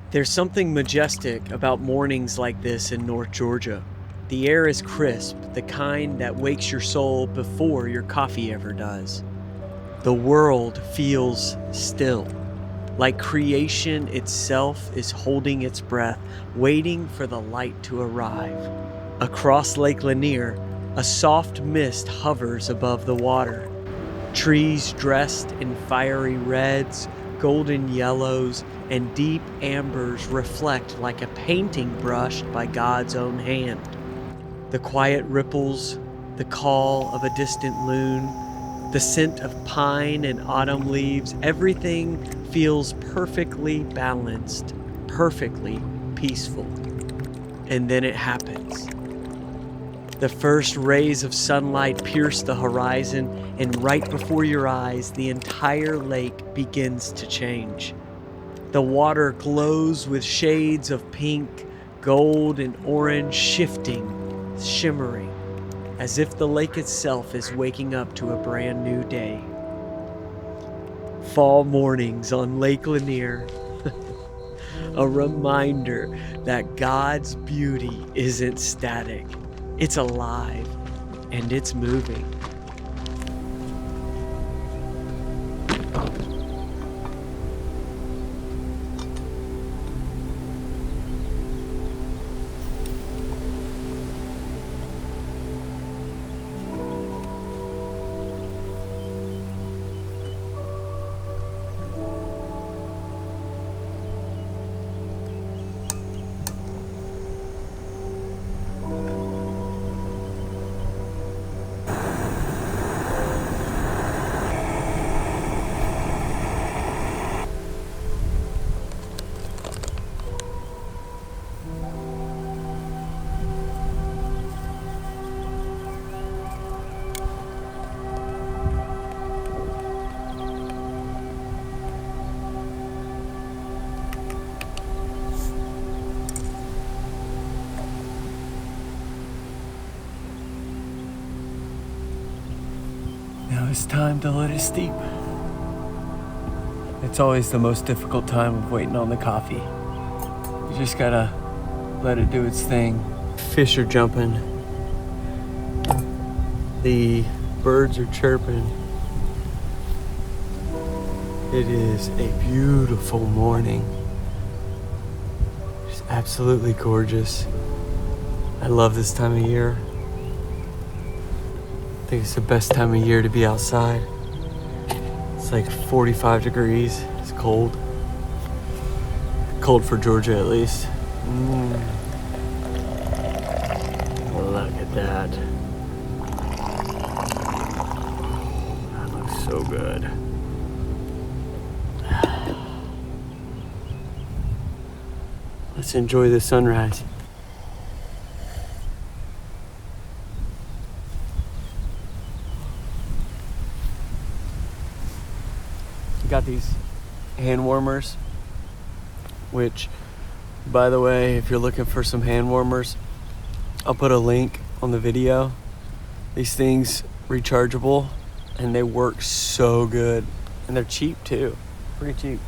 There's something majestic about mornings like this in North Georgia. The air is crisp, the kind that wakes your soul before your coffee ever does. The world feels still, like creation itself is holding its breath, waiting for the light to arrive. Across Lake Lanier, a soft mist hovers above the water. Trees dressed in fiery reds, golden yellows, and deep ambers reflect like a painting brushed by God's own hand. The quiet ripples, the call of a distant loon, the scent of pine and autumn leaves, everything feels perfectly balanced, perfectly peaceful. And then it happens. The first rays of sunlight pierce the horizon, and right before your eyes, the entire lake begins to change. The water glows with shades of pink, gold, and orange, shifting, shimmering, as if the lake itself is waking up to a brand new day. Fall mornings on Lake Lanier, a reminder that God's beauty isn't static. It's alive, and it's moving. Now it's time to let it steep. It's always the most difficult time of waiting on the coffee. You just gotta let it do its thing. Fish are jumping. The birds are chirping. It is a beautiful morning. It's absolutely gorgeous. I love this time of year. I think it's the best time of year to be outside. It's like 45 degrees. It's cold. Cold for Georgia, at least. Look at that. That looks so good. Let's enjoy the sunrise. Got these hand warmers, which, by the way, if you're looking for some hand warmers, I'll put a link on the video. These things rechargeable, and they work so good, and they're cheap too, pretty cheap.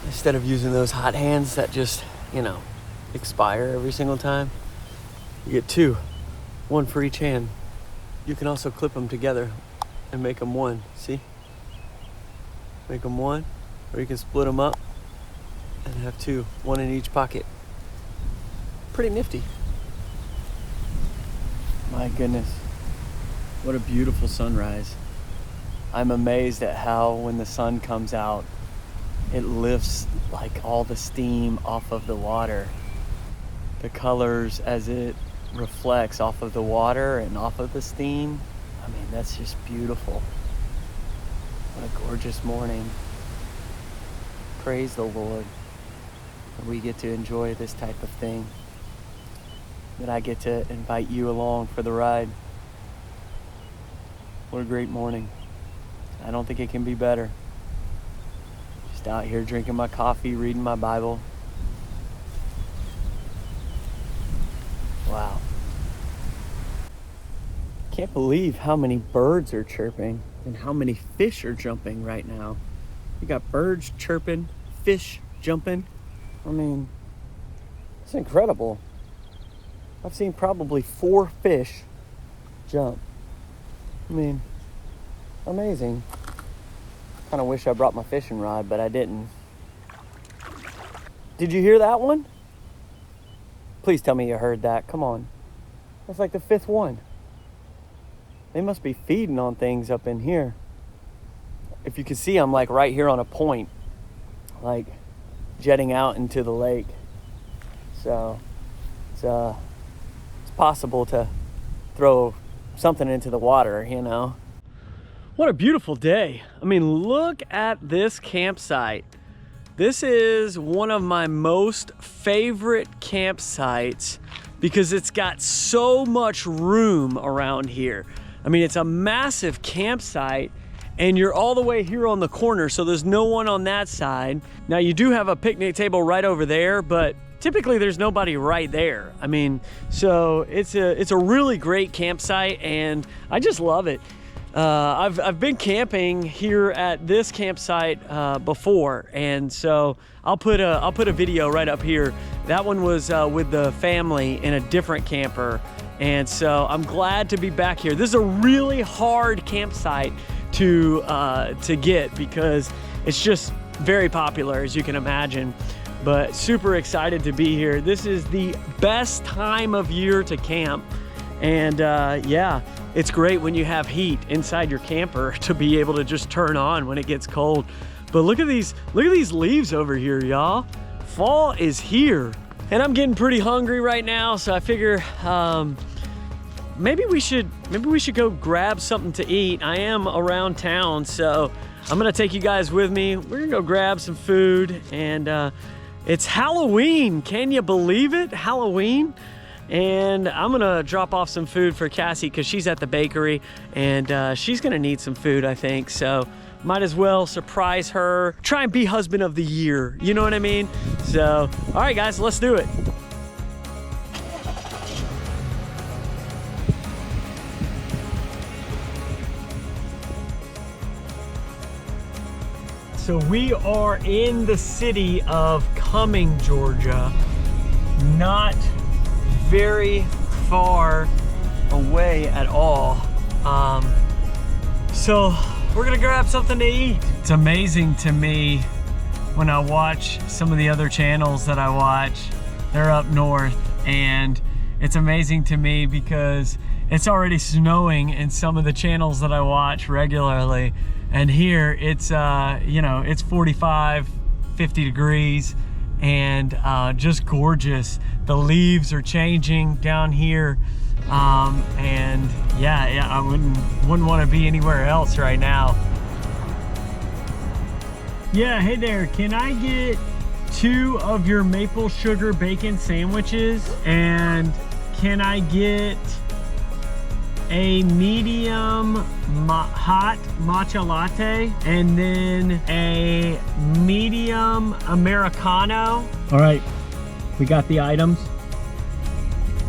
Instead of using those hot hands that just, expire every single time, you get two, one for each hand. You can also clip them together and make them one, see? Make them one, or you can split them up and have two, one in each pocket. Pretty nifty. My goodness, what a beautiful sunrise. I'm amazed at how when the sun comes out, it lifts like all the steam off of the water. The colors as it reflects off of the water and off of the steam. I mean, that's just beautiful. What a gorgeous morning. Praise the Lord that we get to enjoy this type of thing, that I get to invite you along for the ride. What a great morning. I don't think it can be better. Just out here drinking my coffee, reading my Bible. Wow. Can't believe how many birds are chirping and how many fish are jumping right now. You got birds chirping, fish jumping. I mean, it's incredible. I've seen probably 4 fish jump. I mean, amazing. Kind of wish I brought my fishing rod, but I didn't. Did you hear that one? Please tell me you heard that. Come on. That's like the 5th one. They must be feeding on things up in here. If you can see, I'm like right here on a point, like jetting out into the lake. So it's possible to throw something into the water, you know. What a beautiful day. I mean, look at this campsite. This is one of my most favorite campsites because it's got so much room around here. I mean, it's a massive campsite and you're all the way here on the corner, so there's no one on that side. Now you do have a picnic table right over there, but typically there's nobody right there. I mean, so it's a really great campsite and I just love it. I've been camping here at this campsite before, and so I'll put a video right up here. That one was with the family in a different camper, and so I'm glad to be back here. This is a really hard campsite to get because it's just very popular, as you can imagine. But super excited to be here. This is the best time of year to camp, and yeah. It's great when you have heat inside your camper to be able to just turn on when it gets cold. But look at these leaves over here, y'all. Fall is here. And I'm getting pretty hungry right now, so I figure maybe we should go grab something to eat. I am around town, so I'm gonna take you guys with me. We're gonna go grab some food, and it's Halloween. Can you believe it? Halloween? And I'm gonna drop off some food for Cassie because she's at the bakery and she's gonna need some food, I think. So might as well surprise her, try and be husband of the year. You know what I mean? So, all right guys, let's do it. So we are in the city of Cumming, Georgia. Not very far away at all. So we're gonna grab something to eat. It's amazing to me when I watch some of the other channels that I watch. They're up north, and it's amazing to me because it's already snowing in some of the channels that I watch regularly. And here it's, you know, it's 45, 50 degrees and just gorgeous. The leaves are changing down here. And yeah, I wouldn't want to be anywhere else right now. Yeah, hey there, can I get 2 of your maple sugar bacon sandwiches? And can I get a medium hot matcha latte and then a medium Americano? All right, we got the items.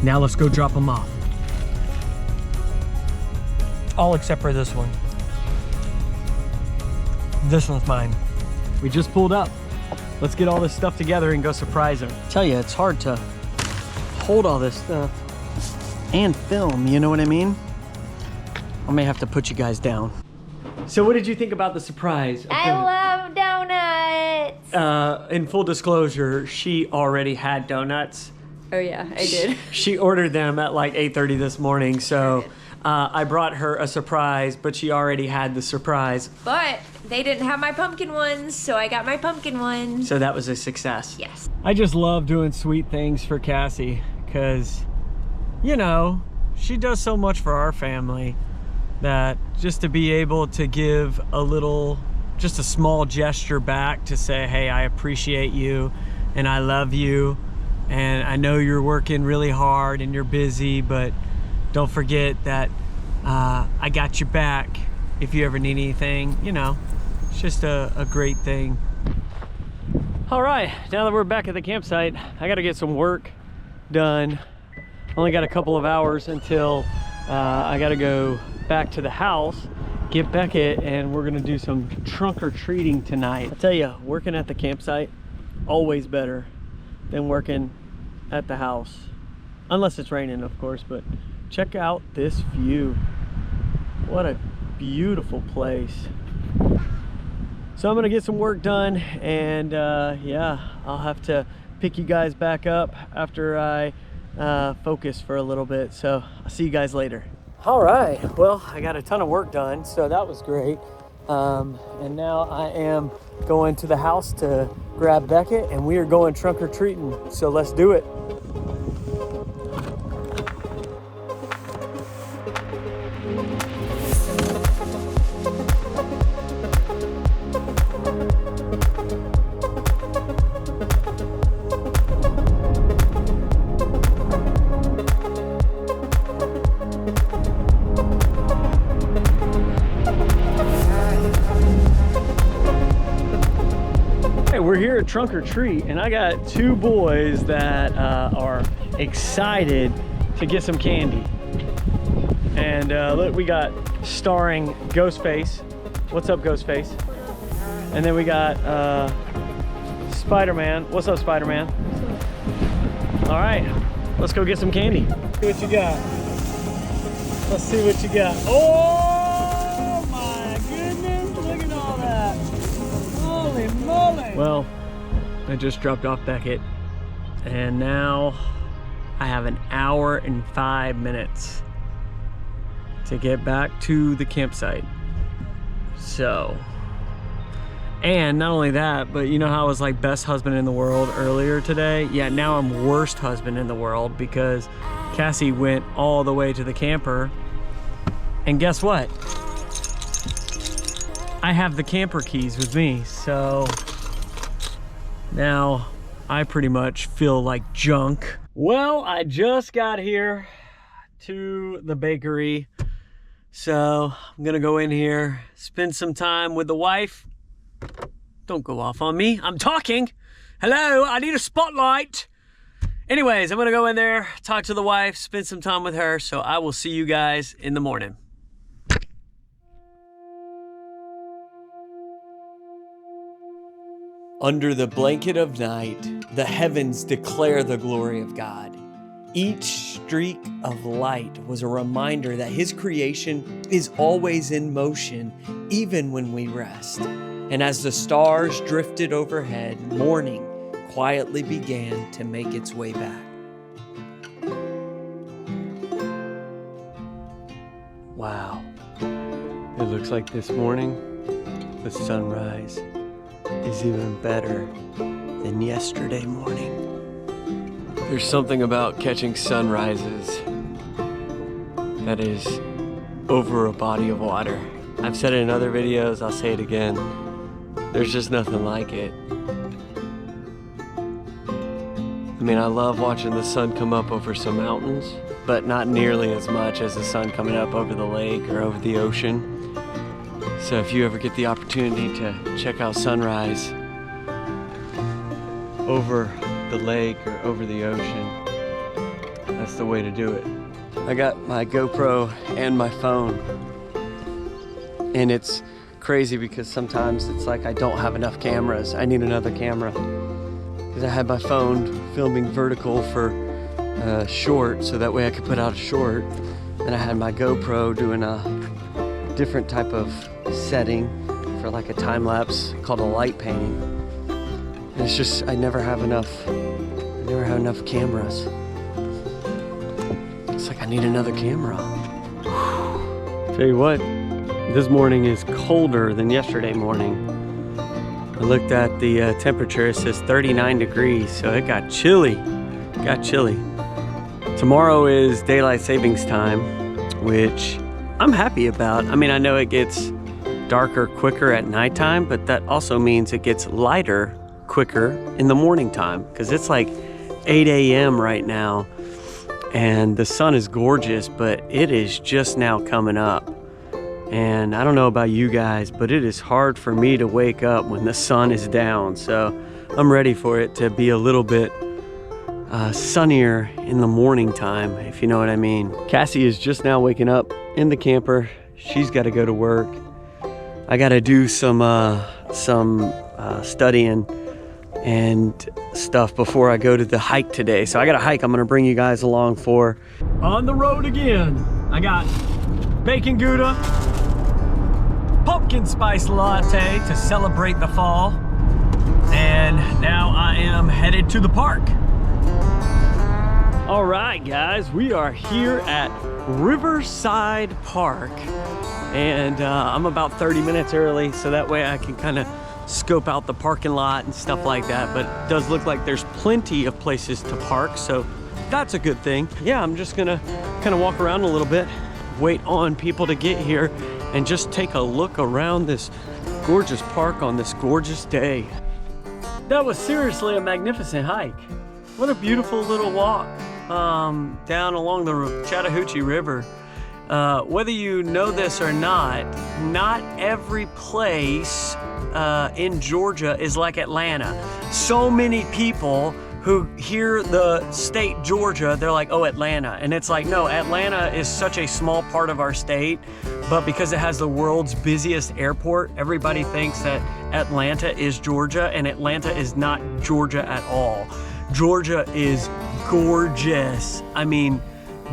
Now let's go drop them off. All except for this one. This one's mine. We just pulled up. Let's get all this stuff together and go surprise her. Tell you, it's hard to hold all this stuff and film, you know what I mean? I may have to put you guys down. So what did you think about the surprise? I love donuts. In full disclosure, she already had donuts. Oh yeah, I did. She ordered them at like 8:30 this morning, so I brought her a surprise, but she already had the surprise. But they didn't have my pumpkin ones, so I got my pumpkin ones. So that was a success. Yes. I just love doing sweet things for Cassie because, you know, she does so much for our family that just to be able to give a little, just a small gesture back to say, hey, I appreciate you and I love you. And I know you're working really hard and you're busy, but don't forget that I got your back if you ever need anything. You know, it's just a great thing. All right, now that we're back at the campsite, I gotta get some work done. Only got a couple of hours until I gotta go back to the house get Beckett and we're gonna do some trunk or treating tonight. I tell you, working at the campsite, always better than working at the house. Unless it's raining, of course, but check out this view. What a beautiful place. So I'm gonna get some work done and yeah, I'll have to pick you guys back up after I focus for a little bit. So I'll see you guys later. All right, well, I got a ton of work done, so that was great. And now I am going to the house to grab Beckett and we are going trunk or treating. So let's do it. We're here at Trunk or Treat and I got two boys that are excited to get some candy. And look, we got starring Ghostface. What's up, Ghostface? And then we got Spider-Man. What's up, Spider-Man? All right, let's go get some candy. See what you got. Let's see what you got. Oh my goodness, look at all that. Holy moly. Well, I just dropped off Beckett and now I have an hour and 5 minutes to get back to the campsite. So, and not only that, but you know how I was like best husband in the world earlier today? Yeah, now I'm worst husband in the world because Cassie went all the way to the camper and guess what? I have the camper keys with me, so now I pretty much feel like junk. Well, I just got here to the bakery, so I'm gonna go in here, spend some time with the wife. Don't go off on me, I'm talking. Hello, I need a spotlight. Anyways, I'm gonna go in there, talk to the wife, spend some time with her, so I will see you guys in the morning. Under the blanket of night, the heavens declare the glory of God. Each streak of light was a reminder that His creation is always in motion, even when we rest. And as the stars drifted overhead, morning quietly began to make its way back. Wow. It looks like this morning, the sunrise is even better than yesterday morning. There's something about catching sunrises that is over a body of water. I've said it in other videos, I'll say it again. There's just nothing like it. I mean, I love watching the sun come up over some mountains, but not nearly as much as the sun coming up over the lake or over the ocean. So if you ever get the opportunity to check out sunrise over the lake or over the ocean, that's the way to do it. I got my GoPro and my phone, and it's crazy because sometimes it's like I don't have enough cameras. I need another camera because I had my phone filming vertical for a short, so that way I could put out a short. Then I had my GoPro doing a different type of setting for like a time lapse called a light painting. And it's just I never have enough cameras. It's like I need another camera. Tell you what, this morning is colder than yesterday morning. I looked at the temperature, it says 39 degrees, so it got chilly. Tomorrow is daylight savings time, which I'm happy about. I mean, I know it gets darker quicker at nighttime, but that also means it gets lighter quicker in the morning time, because it's like 8 a.m. right now and the sun is gorgeous, but it is just now coming up. And I don't know about you guys, but it is hard for me to wake up when the sun is down, so I'm ready for it to be a little bit sunnier in the morning time, if you know what I mean. Cassie is just now waking up in the camper. She's got to go to work. I got to do some studying and stuff before I go to the hike today. So I got a hike I'm gonna bring you guys along for. On the road again. I got bacon Gouda, pumpkin spice latte to celebrate the fall. And now I am headed to the park. All right, guys, we are here at Riverside Park. And I'm about 30 minutes early, so that way I can kind of scope out the parking lot and stuff like that. But it does look like there's plenty of places to park, so that's a good thing. Yeah, I'm just gonna kind of walk around a little bit, wait on people to get here, and just take a look around this gorgeous park on this gorgeous day. That was seriously a magnificent hike. What a beautiful little walk down along the Chattahoochee River. Whether you know this or not every place in Georgia is like Atlanta. So many people who hear the state Georgia, they're like, oh, Atlanta. And it's like, no, Atlanta is such a small part of our state, but because it has the world's busiest airport, everybody thinks that Atlanta is Georgia, and Atlanta is not Georgia at all. Georgia is gorgeous. I mean,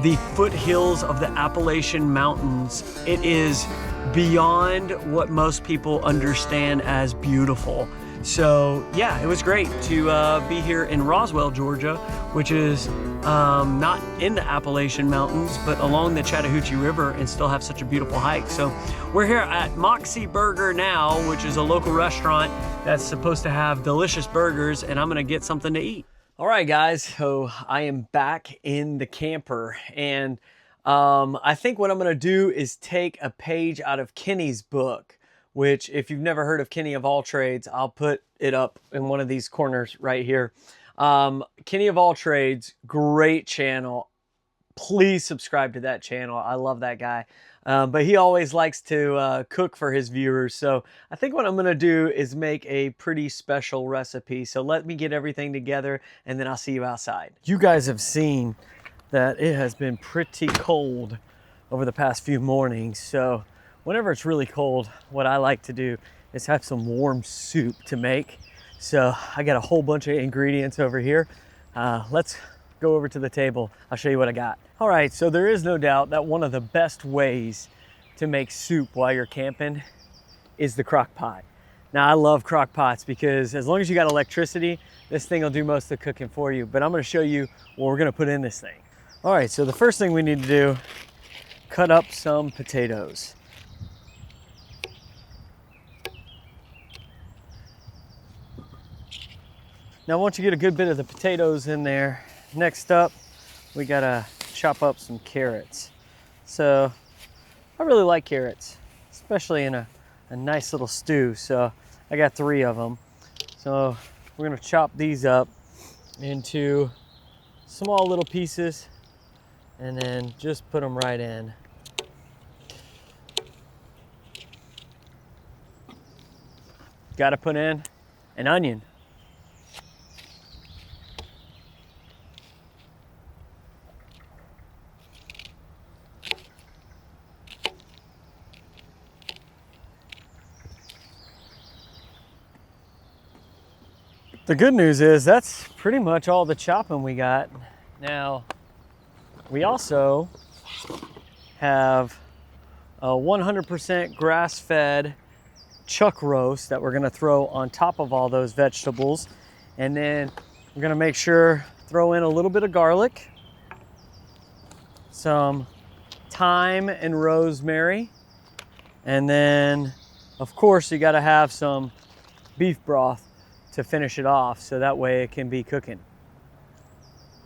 the foothills of the Appalachian Mountains, it is beyond what most people understand as beautiful. So yeah, it was great to be here in Roswell, Georgia, which is not in the Appalachian Mountains, but along the Chattahoochee River, and still have such a beautiful hike. So we're here at Moxie Burger now, which is a local restaurant that's supposed to have delicious burgers, and I'm gonna get something to eat. All right, guys, so I am back in the camper, and I think what I'm gonna do is take a page out of Kenny's book, which if you've never heard of Kenny of All Trades, I'll put it up in one of these corners right here. Kenny of All Trades, great channel. Please subscribe to that channel. I love that guy. But he always likes to cook for his viewers. So I think what I'm gonna do is make a pretty special recipe. So let me get everything together, and then I'll see you outside. You guys have seen that it has been pretty cold over the past few mornings. So whenever it's really cold, what I like to do is have some warm soup to make. So I got a whole bunch of ingredients over here. Let's go over to the table. I'll show you what I got. All right, so there is no doubt that one of the best ways to make soup while you're camping is the crock pot. Now, I love crock pots because as long as you got electricity, this thing will do most of the cooking for you. But I'm gonna show you what we're gonna put in this thing. All right, so the first thing we need to do, cut up some potatoes. Now, once you get a good bit of the potatoes in there, next up, we gotta chop up some carrots. So I really like carrots, especially in a nice little stew. So I got 3 of them. So we're gonna chop these up into small little pieces and then just put them right in. Gotta put in an onion. The good news is that's pretty much all the chopping we got. Now, we also have a 100% grass-fed chuck roast that we're gonna throw on top of all those vegetables. And then we're gonna make sure, throw in a little bit of garlic, some thyme and rosemary, and then, of course, you gotta have some beef broth to finish it off, so that way it can be cooking.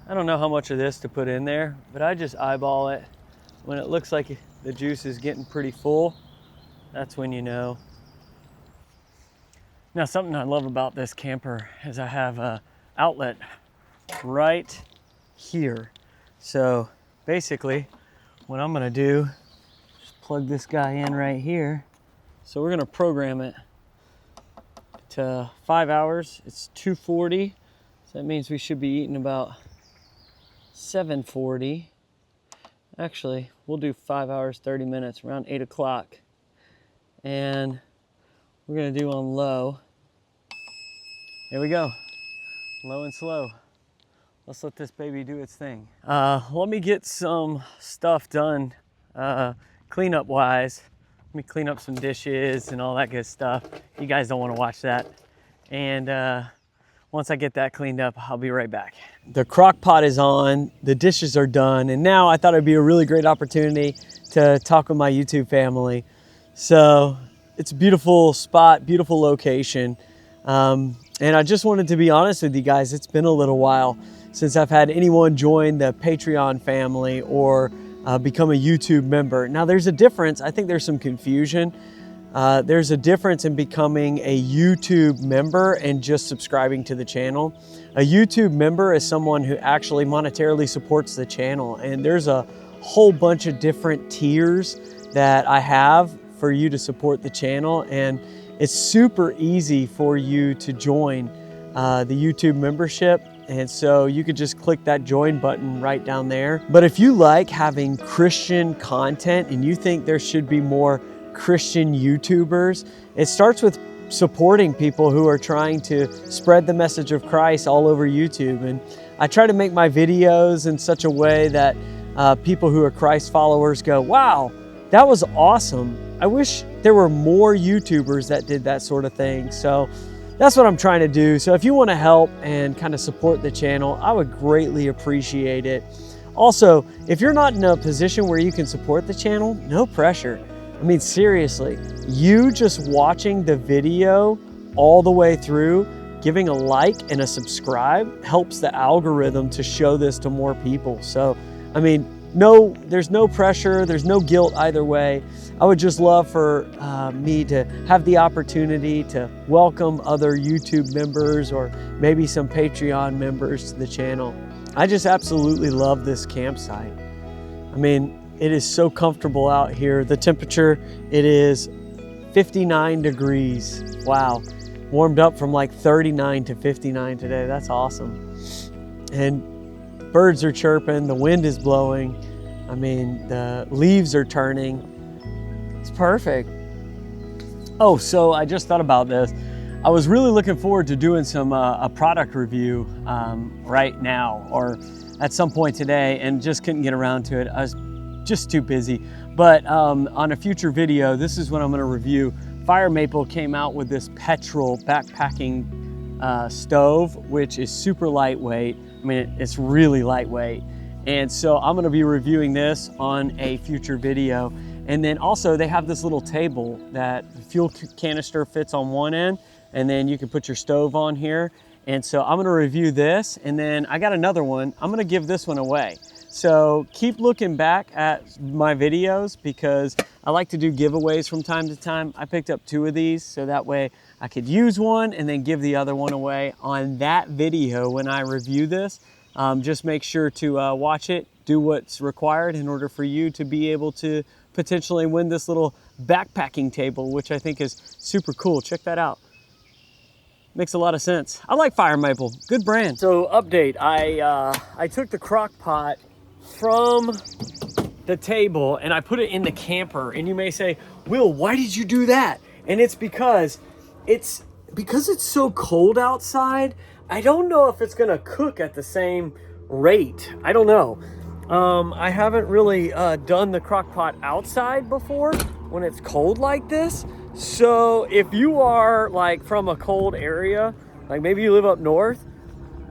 I don't know how much of this to put in there, but I just eyeball it. When it looks like the juice is getting pretty full, that's when you know. Now, something I love about this camper is I have an outlet right here. So basically, what I'm gonna do is plug this guy in right here. So we're gonna program it to 5 hours. It's 240, so that means we should be eating about 740. Actually, we'll do 5 hours, 30 minutes, around 8 o'clock. And we're gonna do on low. Here we go, low and slow. Let's let this baby do its thing. Let me get some stuff done, cleanup wise. Let me clean up some dishes and all that good stuff. You guys don't wanna watch that. And once I get that cleaned up, I'll be right back. The crock pot is on, the dishes are done, and now I thought it'd be a really great opportunity to talk with my YouTube family. So it's a beautiful spot, beautiful location. And I just wanted to be honest with you guys, it's been a little while since I've had anyone join the Patreon family or become a YouTube member. Now there's a difference, I think there's some confusion. There's a difference in becoming a YouTube member and just subscribing to the channel. A YouTube member is someone who actually monetarily supports the channel, and there's a whole bunch of different tiers that I have for you to support the channel, and it's super easy for you to join the YouTube membership. And so you could just click that join button right down there. But if you like having Christian content and you think there should be more Christian YouTubers, it starts with supporting people who are trying to spread the message of Christ all over YouTube. And I try to make my videos in such a way that people who are Christ followers go, wow, that was awesome. I wish there were more YouTubers that did that sort of thing. So that's what I'm trying to do. So if you want to help and kind of support the channel, I would greatly appreciate it. Also, if you're not in a position where you can support the channel, no pressure. I mean, seriously, you just watching the video all the way through, giving a like and a subscribe helps the algorithm to show this to more people. So, I mean, there's no pressure, there's no guilt either way. I would just love for me to have the opportunity to welcome other YouTube members or maybe some Patreon members to the channel. I just absolutely love this campsite. I mean, it is so comfortable out here. The temperature, it is 59 degrees. Wow, warmed up from like 39 to 59 today. That's awesome. And birds are chirping, the wind is blowing. I mean, the leaves are turning. It's perfect. Oh, so I just thought about this. I was really looking forward to doing some a product review right now or at some point today, and just couldn't get around to it. I was just too busy. But on a future video, this is what I'm gonna review. Fire Maple came out with this petrol backpacking stove, which is super lightweight. I mean, it's really lightweight. And so I'm gonna be reviewing this on a future video. And then also they have this little table that the fuel canister fits on one end, and then you can put your stove on here. And so I'm gonna review this, and then I got another one. I'm gonna give this one away. So keep looking back at my videos because I like to do giveaways from time to time. I picked up 2 of these so that way I could use one and then give the other one away on that video when I review this. Just make sure to watch it, do what's required in order for you to be able to potentially win this little backpacking table, which I think is super cool. Check that out. Makes a lot of sense. I like Fire Maple, good brand. So update, I took the crock pot from the table and I put it in the camper. And you may say, Will, why did you do that? And it's because it's so cold outside. I don't know if it's gonna cook at the same rate. I don't know. I haven't really done the crock pot outside before when it's cold like this. So if you are like from a cold area, like maybe you live up north,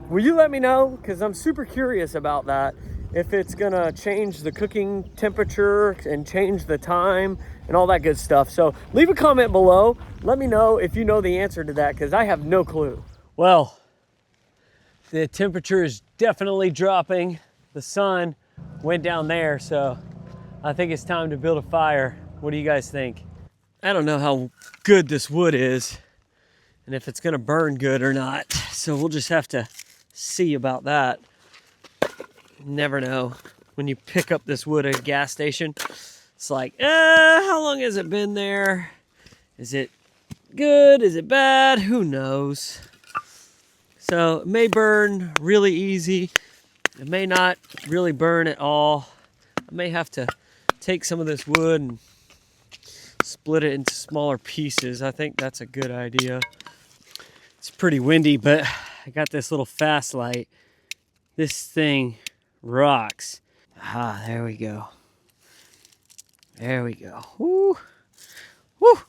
will you let me know? Because I'm super curious about that. If it's gonna change the cooking temperature and change the time and all that good stuff. So leave a comment below. Let me know if you know the answer to that, because I have no clue. Well, the temperature is definitely dropping. The sun went down there, so I think it's time to build a fire. What do you guys think? I don't know how good this wood is and if it's gonna burn good or not. So we'll just have to see about that. Never know. When you pick up this wood at a gas station, it's like, how long has it been there? Is it good? Is it bad? Who knows? So it may burn really easy. It may not really burn at all. I may have to take some of this wood and split it into smaller pieces. I think that's a good idea. It's pretty windy, but I got this little fast light. This thing rocks. Ah, there we go. There we go. Woo! Woo!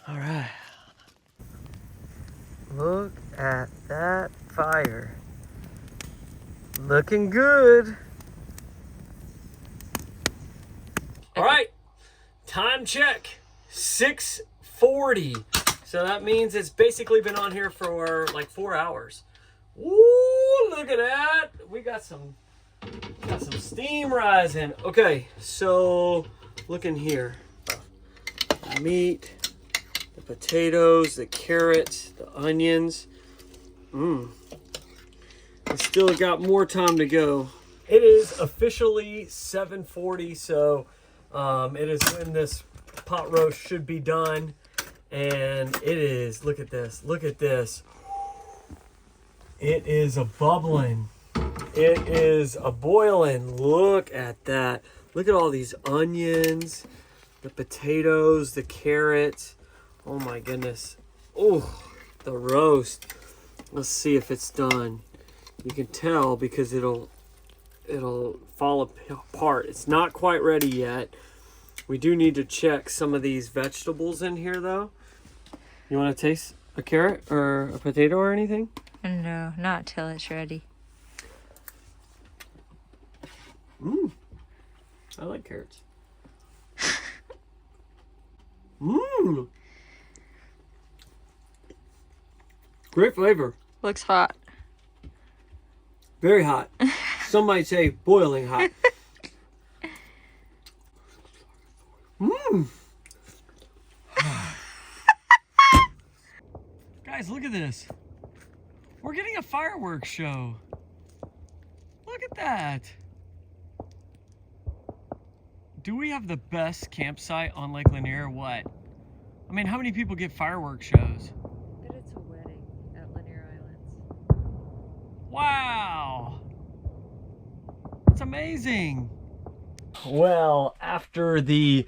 All right. Look at that fire. Looking good. All right, time check, 6:40. So that means it's basically been on here for like 4 hours. Woo, look at that. We got some steam rising. Okay, so look in here. The meat, the potatoes, the carrots, the onions. It's still got more time to go. It is officially 7:40, so it is when this pot roast should be done. And it is, look at this, look at this. It is a bubbling. It is a boiling. Look at that. Look at all these onions, the potatoes, the carrots. Oh my goodness. Oh, the roast. Let's see if it's done. You can tell because it'll fall apart. It's not quite ready yet. We do need to check some of these vegetables in here though. You want to taste a carrot or a potato or anything? No, not till it's ready. I like carrots. Great flavor. Looks hot. Very hot. Some might say boiling hot. Guys, look at this. We're getting a fireworks show. Look at that. Do we have the best campsite on Lake Lanier or what? I mean, how many people get fireworks shows? But it's a wedding at Lanier Islands. Wow. That's amazing. Well, after the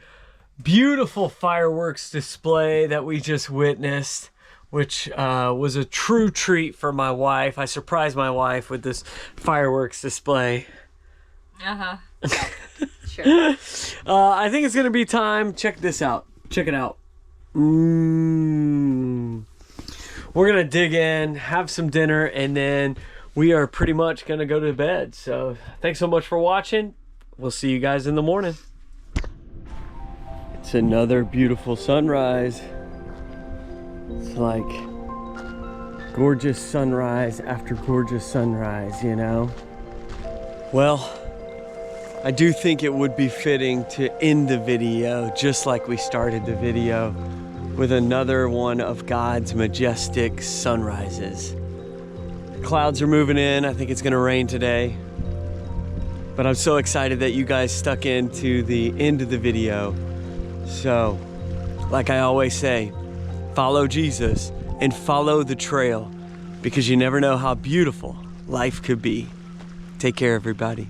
beautiful fireworks display that we just witnessed, which was a true treat for my wife. I surprised my wife with this fireworks display. Uh-huh. Sure. I think it's gonna be time. Check this out. Check it out. We're gonna dig in, have some dinner, and then we are pretty much gonna go to bed. So thanks so much for watching. We'll see you guys in the morning. It's another beautiful sunrise. It's like gorgeous sunrise after gorgeous sunrise, you know? Well, I do think it would be fitting to end the video just like we started the video, with another one of God's majestic sunrises. The clouds are moving in. I think it's gonna rain today. But I'm so excited that you guys stuck into the end of the video. So, like I always say, follow Jesus and follow the trail, because you never know how beautiful life could be. Take care, everybody.